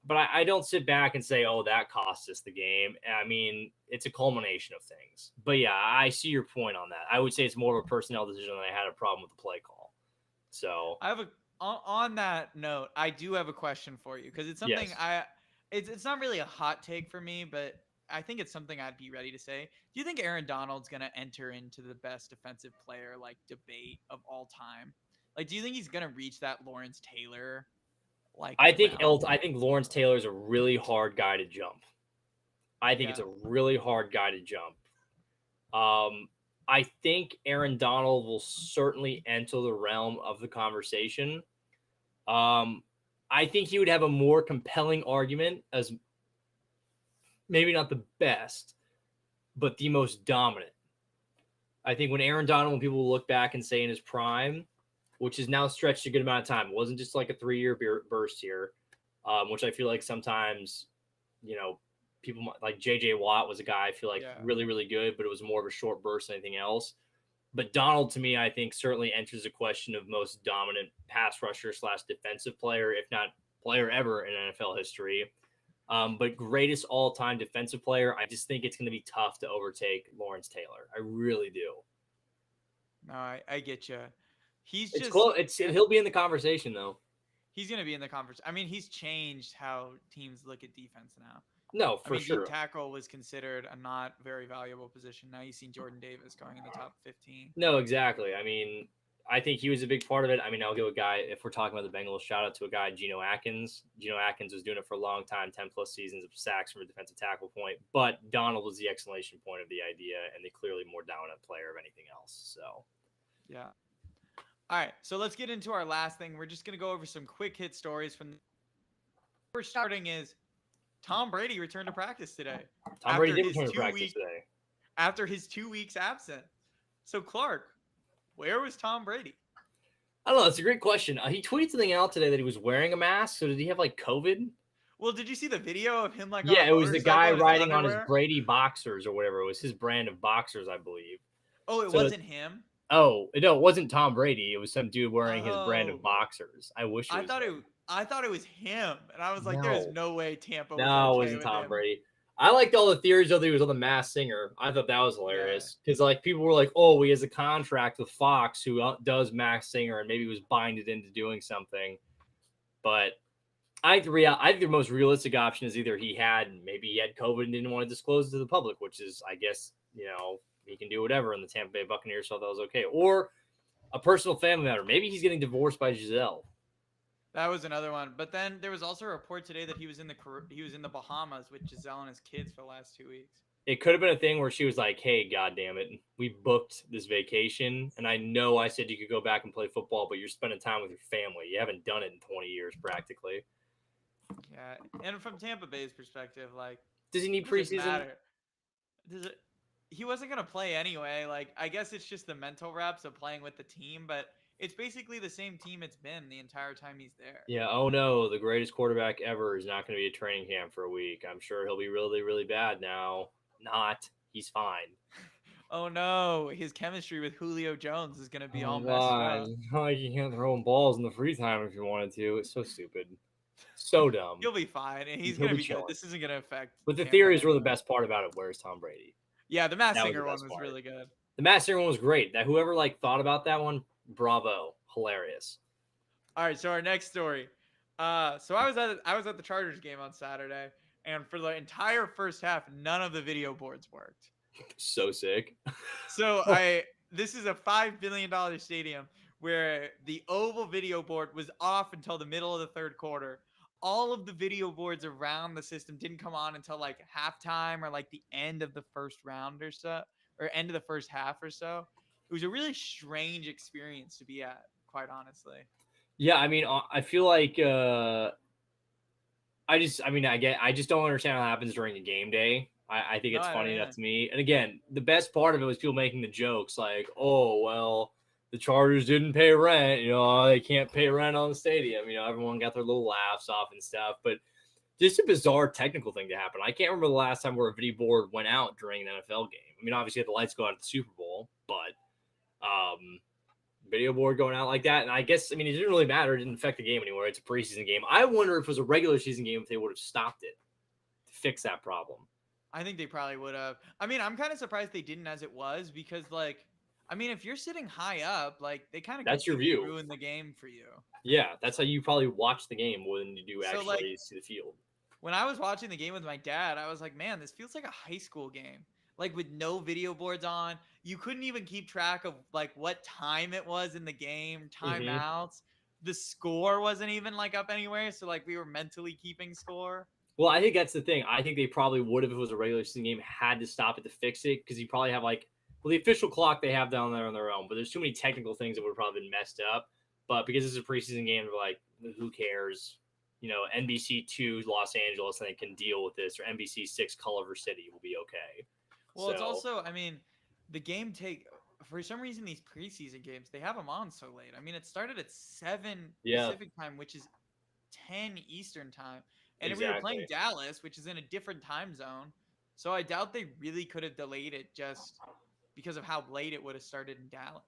But I don't sit back and say, oh, that cost us the game. I mean, it's a culmination of things. But yeah, I see your point on that. I would say it's more of a personnel decision than I had a problem with the play call. So
I have on that note, I do have a question for you because it's something
yes.
it's not really a hot take for me, but I think it's something I'd be ready to say. Do you think Aaron Donald's going to enter into the best defensive player like debate of all time? Like, do you think he's going to reach that Lawrence Taylor like realm?
I think Lawrence Taylor is a really hard guy to jump. I think it's
Yeah.
a really hard guy to jump. I think Aaron Donald will certainly enter the realm of the conversation. I think he would have a more compelling argument as maybe not the best, but the most dominant. I think when Aaron Donald, when people look back and say in his prime, which is now stretched a good amount of time, it wasn't just like a 3-year burst here, which I feel like sometimes, people like JJ Watt was a guy I feel like really, really good, but it was more of a short burst than anything else. But Donald, to me, I think certainly enters the question of most dominant pass rusher / defensive player, if not player ever in NFL history. But greatest all-time defensive player, I just think it's going to be tough to overtake Lawrence Taylor. I really do.
No, I get you. He's
It's
just
close. He'll be in the conversation though.
he's gonna be in the conference. I mean, he's changed how teams look at defense now.
No,
I
for
mean, deep
sure.
tackle was considered a not very valuable position. Now you've seen Jordan Davis going in the top 15.
No, exactly. I mean, I think he was a big part of it. I mean, I'll give a guy, if we're talking about the Bengals, shout out to a guy, Geno Atkins. Geno Atkins was doing it for a long time, 10 plus seasons of sacks from a defensive tackle point. But Donald was the exclamation point of the idea and the clearly more dominant player of anything else. So,
Yeah. All right. So let's get into our last thing. We're just going to go over some quick hit stories from. We're starting is Tom Brady returned to practice today
Tom Brady
after
did
his
return to
two
practice
week
today.
after his 2 weeks absent. So Clark, where was Tom Brady?
I don't know. It's a great question. He tweeted something out today that he was wearing a mask. So, did he have like COVID?
Well, did you see the video of him like on
Yeah,
a
it was the guy
motorcycle in his
riding on his
underwear?
Brady boxers or whatever. It was his brand of boxers, I believe.
Oh, it
So,
wasn't him.
oh no, it wasn't Tom Brady. It was some dude wearing his brand of
Oh,
boxers. I wish it
I
was
thought it.
him.
I thought it was him, and I was like, "There's
No,
no way Tampa was
no, it
okay
wasn't
with
Tom
him."
Brady. I liked all the theories that he was on the Masked Singer. I thought that was
Yeah,
hilarious because like people were like, "Oh, he has a contract with Fox, who does Masked Singer, and maybe was binded into doing something." But I think the most realistic option is either maybe he had COVID and didn't want to disclose it to the public, which is, I guess, he can do whatever, and the Tampa Bay Buccaneers thought that was okay, or a personal family matter. Maybe he's getting divorced by Giselle.
that was another one. But then there was also a report today that he was in the Bahamas with Giselle and his kids for the last 2 weeks.
It could have been a thing where she was like, "Hey, goddamn it, we booked this vacation, and I know I said you could go back and play football, but you're spending time with your family. You haven't done it in 20 years, practically."
Yeah, and from Tampa Bay's perspective, like,
Does he need
what does it
preseason?
matter? Does it? He wasn't gonna play anyway. Like, I guess it's just the mental reps of playing with the team, but it's basically the same team it's been the entire time he's there.
Yeah. Oh no, the greatest quarterback ever is not going to be at training camp for a week. I'm sure he'll be really, really bad now. Not. He's fine.
Oh no, his chemistry with Julio Jones is gonna be
Oh
all messed
god,
up.
like you can't throw him balls in the free time if you wanted to. It's so stupid, so dumb.
He'll be fine, and he's
He'll
gonna
be
be good.
chilling.
This isn't gonna affect
But the
Tampa
theories were the
anyway.
best part about it. Where's Tom Brady?
Yeah, the Mass
That was the
Singer one
best
was
part.
really good.
The Matt Singer one was great. That whoever like thought about that one, bravo, hilarious.
All right, so our next story. So I was at the Chargers game on Saturday, and for the entire first half, none of the video boards worked.
So sick.
So this is a $5 billion stadium where the oval video board was off until the middle of the third quarter. All of the video boards around the system didn't come on until like halftime or like the end of the first round or so, or end of the first half or so. It was a really strange experience to be at, quite honestly.
Yeah, I mean, I feel like I just don't understand how it happens during a game day. I think
No,
it's
I don't
funny enough
either.
to me. And again, the best part of it was people making the jokes like, "Oh, well, the Chargers didn't pay rent. They can't pay rent on the stadium. Everyone got their little laughs off and stuff." But just a bizarre technical thing to happen. I can't remember the last time where a video board went out during an NFL game. I mean, obviously, the lights go out at the Super Bowl, but video board going out like that. And I guess, I mean, it didn't really matter. It didn't affect the game anywhere. It's a preseason game. I wonder if it was a regular season game if they would have stopped it to fix that problem.
I think they probably would have. I mean, I'm kind of surprised they didn't as it was because, like, I mean, if you're sitting high up, like, they kind of
That's your
completely
view.
ruin the game for you.
Yeah, that's how you probably watch the game more than you do
So, like,
actually see the field.
when I was watching the game with my dad, I was like, man, this feels like a high school game. Like, with no video boards on, you couldn't even keep track of, like, what time it was in the game,
Mm-hmm.
timeouts. The score wasn't even, like, up anywhere. So, like, we were mentally keeping score.
Well, I think that's the thing. I think they probably would have, if it was a regular season game, had to stop it to fix it because you probably have the official clock they have down there on their own, but there's too many technical things that would have probably been messed up. But because this is a preseason game, they're like, who cares? NBC2 Los Angeles, and they can deal with this, or NBC6 Culver City will be okay.
Well, it's also, I mean, the game for some reason these preseason games they have them on so late. I mean, it started at 7
Yeah,
Pacific time, which is 10 Eastern time, and we were playing
exactly.
Dallas, which is in a different time zone. So I doubt they really could have delayed it just because of how late it would have started in Dallas.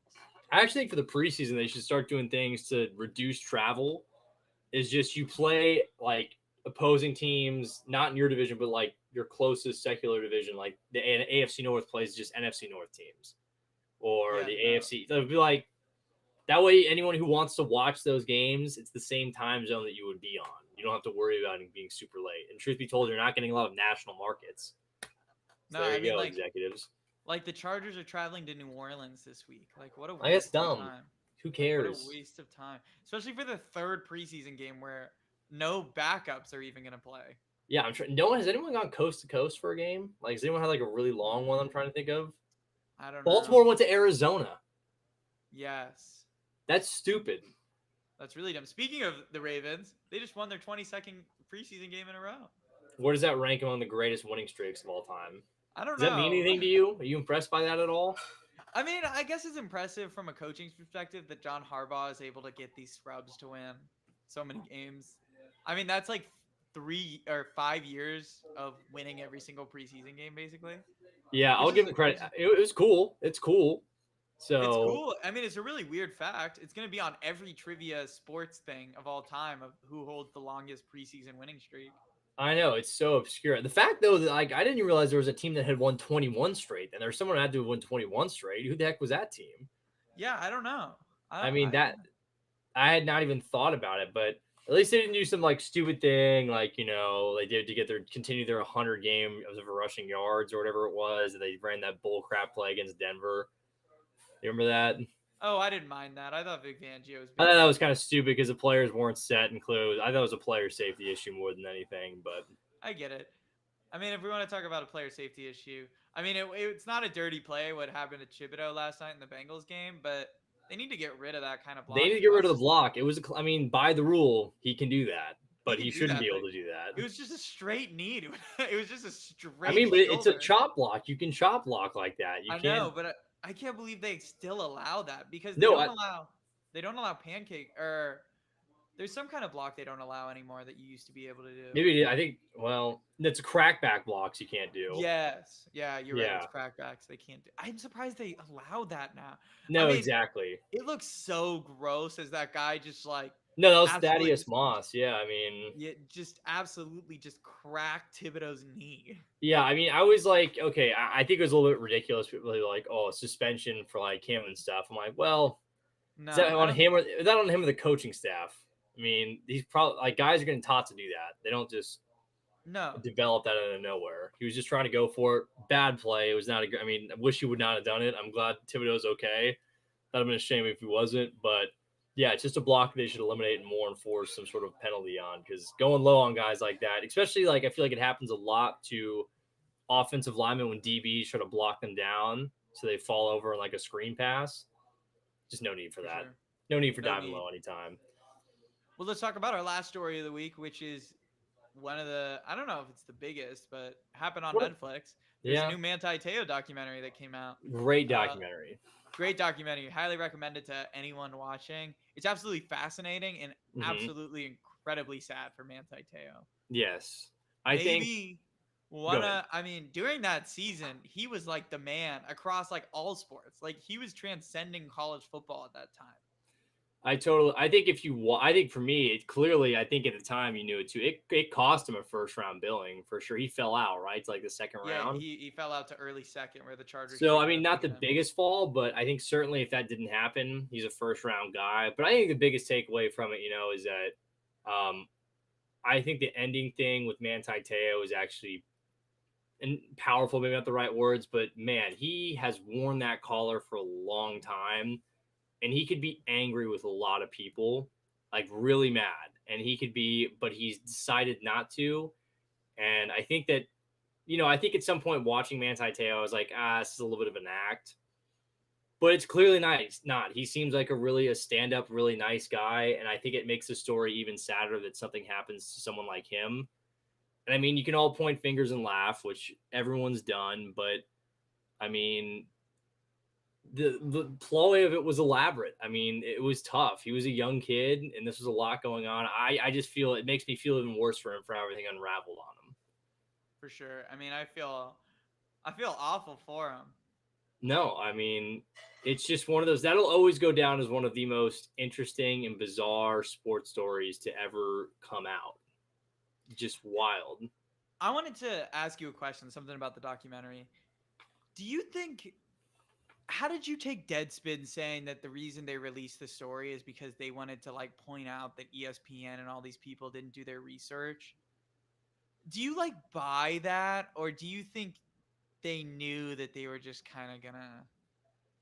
I actually think for the preseason, they should start doing things to reduce travel. Is just you play like opposing teams, not in your division, but like your closest secular division, like the AFC North plays just NFC North teams, or
Yeah,
the
no.
AFC. It would be like that way. Anyone who wants to watch those games, it's the same time zone that you would be on. You don't have to worry about it being super late. And truth be told, you're not getting a lot of national markets.
No,
So there
I
you
mean
go,
like
executives.
the Chargers are traveling to New Orleans this week. Like what a
I guess
waste of
dumb.
time.
Who
Like what a
cares?
waste of time. Especially for the third preseason game where no backups are even going to play.
Yeah, I'm trying. No one has anyone gone coast to coast for a game. Like, has anyone had like a really long one? I'm trying to think of.
I don't know.
Baltimore went to Arizona.
Yes.
That's stupid.
That's really dumb. Speaking of the Ravens, they just won their 22nd preseason game in a row.
Where does that rank among the greatest winning streaks of all time?
I don't
Does that mean
know.
anything to you? Are you impressed by that at all?
I mean, I guess it's impressive from a coaching perspective that John Harbaugh is able to get these scrubs to win so many games. I mean, that's like 3 or 5 years of winning every single preseason game, basically.
Yeah, I'll
Which
give
is
him credit.
which is
It was cool. It's cool.
it's
So
cool. I mean, it's a really weird fact. It's going to be on every trivia sports thing of all time of who holds the longest preseason winning streak.
I know it's so obscure. The fact though that like I didn't even realize there was a team that had won 21 straight, and there's someone who had to have won 21 straight. Who the heck was that team?
Yeah, I don't know.
I mean
I
that I had not even thought about it, but at least they didn't do some like stupid thing like they did to get their continue their 100 game of rushing yards or whatever it was, and they ran that bull crap play against Denver. You remember that?
Oh, I didn't mind that. I thought Vic Fangio was
I
being
thought that was
stupid.
kind of stupid because the players weren't set and closed. I thought it was a player safety issue more than anything, but
I get it. I mean, if we want to talk about a player safety issue, I mean, it's not a dirty play what happened to Thibodeau last night in the Bengals game, but they need to get rid of that kind of
they need to
blocking.
get rid of the block. It was, I mean, by the rule, he can do that,
He
but
can
he
do
shouldn't
that,
be
but
able to do
it
that.
was just a straight knee. It was just a
I
straight
mean, but it's a
shoulder.
chop block. You can chop block like that. You
I
can't.
know, but I can't believe they still allow that because
No, I,
they don't allow pancake or there's some kind of block they don't allow anymore that you used to be able to do.
maybe I think. Well, it's crackback blocks you can't do.
Yes. Yeah, you're right. It's
Yeah.
crackbacks. They can't do. I'm surprised they allow that now. I
No,
mean,
exactly.
it looks so gross as that guy just like
No, that was
absolutely
Thaddeus
just,
Moss. Yeah, I mean,
yeah, just absolutely just cracked Thibodeau's knee.
yeah, I mean, I was like, okay, I think it was a little bit ridiculous. People are like, oh, suspension for like him and stuff. I'm like, well, is that
No, I
on
don't
him
think
or is that on him or the coaching staff? I mean, he's probably like guys are getting taught to do that. They don't just
no.
develop that out of nowhere. He was just trying to go for it. Bad play. It was not a good. I mean, I wish he would not have done it. I'm glad Thibodeau's okay. That'd have been a shame if he wasn't. But yeah, it's just a block they should eliminate and more enforce some sort of penalty on because going low on guys like that, especially like I feel like it happens a lot to offensive linemen when DBs try to block them down so they fall over in like a screen pass. Just no need for that.
Sure.
No need for
No
diving
need.
low anytime.
Well, let's talk about our last story of the week, which is one of the I don't know if it's the biggest, but happened on
What?
Netflix. There's a
Yeah,
new Manti Teo documentary that came out.
great
Uh,
documentary.
Great documentary. Highly recommend it to anyone watching. It's absolutely fascinating and
Mm-hmm.
absolutely incredibly sad for Manti Teo.
Yes, I think.
Maybe
Go ahead.
I mean, during that season, he was like the man across like all sports. Like he was transcending college football at that time.
I think if you, I think for me, it clearly, I think at the time you knew it too. It cost him a first round billing for sure. He fell out, right? It's like the second
Yeah,
round.
he fell out to early second where the Chargers
So,
should
I
have
mean, not the
taken him.
biggest fall, but I think certainly if that didn't happen, he's a first round guy. But I think the biggest takeaway from it, is that I think the ending thing with Manti Teo is actually and powerful, maybe not the right words, but man, he has worn that collar for a long time. And he could be angry with a lot of people, like really mad. And he could be, but he's decided not to. And I think that, I think at some point watching Manti Teo, I was like, this is a little bit of an act. But it's clearly not. He seems like a stand-up, really nice guy. And I think it makes the story even sadder that something happens to someone like him. And I mean, you can all point fingers and laugh, which everyone's done. But I mean, the ploy of it was elaborate. I mean, it was tough. He was a young kid, and this was a lot going on. I just feel it makes me feel even worse for him for everything unraveled on him.
For sure. I mean, I feel awful for him.
No, I mean, it's just one of those that'll always go down as one of the most interesting and bizarre sports stories to ever come out. just wild.
I wanted to ask you a question, something about the documentary. Do you think how did you take Deadspin saying that the reason they released the story is because they wanted to like point out that ESPN and all these people didn't do their research? Do you like buy that, or do you think they knew that they were just kind of gonna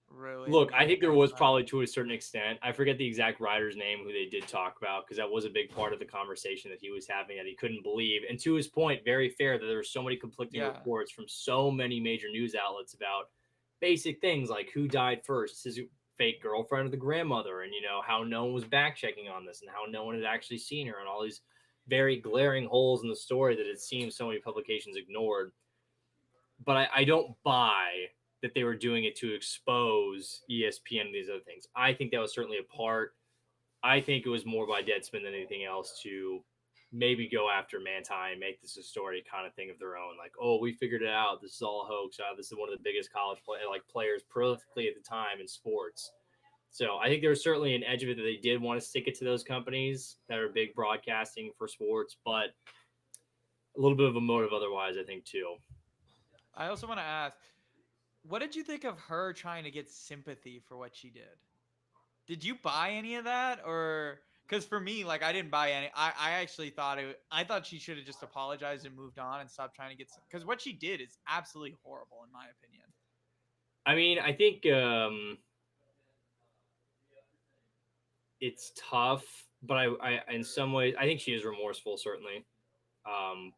ruin
Look, I
Manti
think there was
Documentary?
probably to a certain extent. I forget the exact writer's name who they did talk about because that was a big part of the conversation that he was having that he couldn't believe. And to his point, very fair that there were so many conflicting
Yeah,
reports from so many major news outlets about basic things like who died first, his fake girlfriend or the grandmother, and how no one was back checking on this and how no one had actually seen her and all these very glaring holes in the story that it seems so many publications ignored. But I don't buy that they were doing it to expose ESPN and these other things. I think that was certainly a part. I think it was more by Deadspin than anything else to maybe go after Manti and make this a story kind of thing of their own. Like, oh, we figured it out. This is all a hoax. This is one of the biggest players prolifically at the time in sports. So I think there was certainly an edge of it that they did want to stick it to those companies that are big broadcasting for sports, but a little bit of a motive otherwise, I think, too.
I also want to ask, what did you think of her trying to get sympathy for what she did? Did you buy any of that, or because for me, like I didn't buy any. I actually thought I thought she should have just apologized and moved on and stopped trying to get because what she did is absolutely horrible in my opinion.
I mean, I think it's tough, but in some ways, I think she is remorseful, certainly.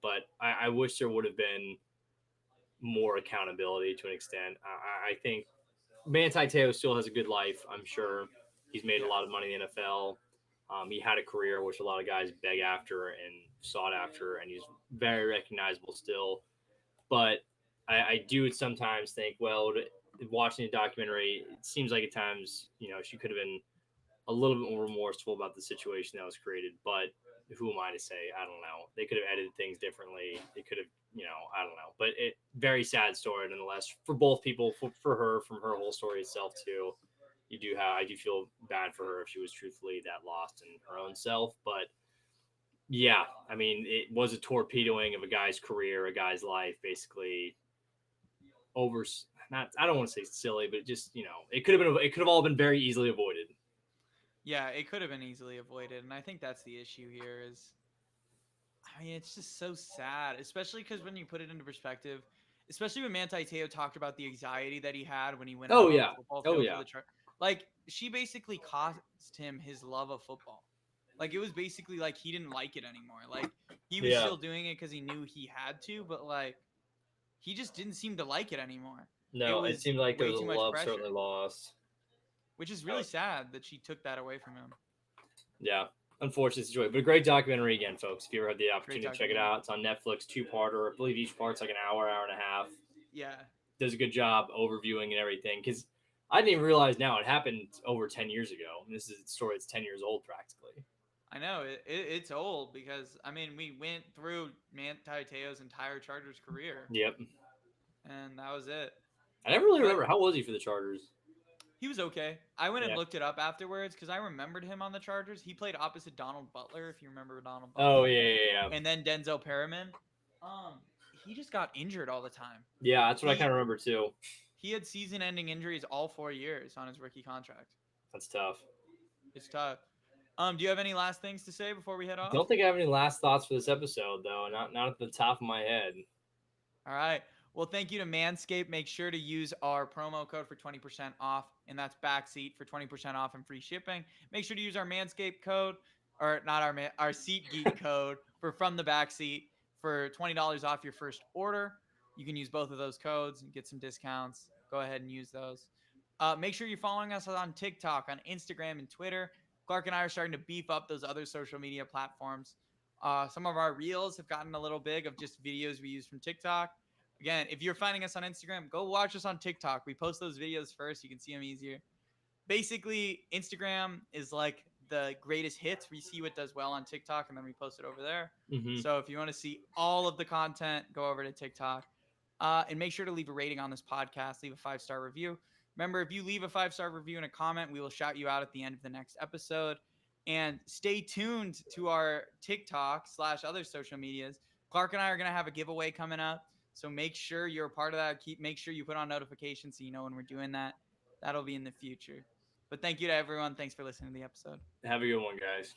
But I wish there would have been more accountability to an extent. I think Manti Te'o still has a good life. I'm sure he's made a
Yeah,
lot of money in the NFL. He had a career which a lot of guys beg after and sought after, and he's very recognizable still. But I do sometimes think, well, watching the documentary, it seems like at times, she could have been a little bit more remorseful about the situation that was created. But who am I to say? I don't know. They could have edited things differently. They could have, I don't know. But it very sad story nonetheless for both people, for her, from her whole story itself too. I do feel bad for her if she was truthfully that lost in her own self. But yeah, I mean, it was a torpedoing of a guy's career, a guy's life, basically over. Not, I don't want to say silly, but just it could have all been very easily avoided.
yeah, it could have been easily avoided, and I think that's the issue here. Is I mean, it's just so sad, especially because when you put it into perspective, especially when Manti Te'o talked about the anxiety that he had when he went
Oh
out on the
yeah,
football
oh
field for
yeah,
the chart. Like she basically cost him his love of football. Like it was basically like he didn't like it anymore. Like he was
yeah.
still doing it because he knew he had to, but like he just didn't seem to like it anymore. It
No, it
was
seemed like there
way
was a
too much
love certainly
pressure,
lost.
which is really
Uh,
sad that she took that away from him.
yeah, unfortunate situation, but a great documentary again, folks. If you ever had the
Great
opportunity to check it
documentary.
out, it's on Netflix, two-parter. I believe each part's like an hour, hour and a half.
Yeah,
Does a good job overviewing and everything. Because I didn't even realize now it happened over 10 years ago. And this is a story that's 10 years old practically.
I know it's old because I mean we went through Manti Te'o's entire Chargers career,
Yep.
and that was it.
I never really
But
remember how was he for the Chargers.
he was okay. I went and
Yeah.
looked it up afterwards because I remembered him on the Chargers. He played opposite Donald Butler, if you remember Donald
Oh
Butler,
yeah, yeah, yeah.
and then Denzel Perriman. He just got injured all the time.
Yeah, that's what I kind
He
of remember too.
he had season-ending injuries all 4 years on his rookie contract.
That's tough.
It's tough. Do you have any last things to say before we head off?
Don't think I have any last thoughts for this episode though. Not at the top of my head.
All right. Well, thank you to Manscaped. Make sure to use our promo code for 20% off, and that's Backseat for 20% off and free shipping. Make sure to use our Manscaped code, or not our Seat Geek code for From the Backseat for $20 off your first order. You can use both of those codes and get some discounts. Go ahead and use those. Make sure you're following us on TikTok, on Instagram, and Twitter. Clark and I are starting to beef up those other social media platforms. Some of our reels have gotten a little big of just videos we use from TikTok. Again, if you're finding us on Instagram, go watch us on TikTok. We post those videos first. You can see them easier. Basically, Instagram is like the greatest hits. We see what does well on TikTok and then we post it over there.
Hmm.
So if you want to see all of the content, go over to TikTok. And make sure to leave a rating on this podcast. Leave a 5-star review. Remember, if you leave a 5-star review and a comment, we will shout you out at the end of the next episode. And stay tuned to our TikTok / other social medias. Clark and I are going to have a giveaway coming up. So make sure you're a part of that. Make sure you put on notifications so you know when we're doing that. That'll be in the future. But thank you to everyone. Thanks for listening to the episode.
Have a good one, guys.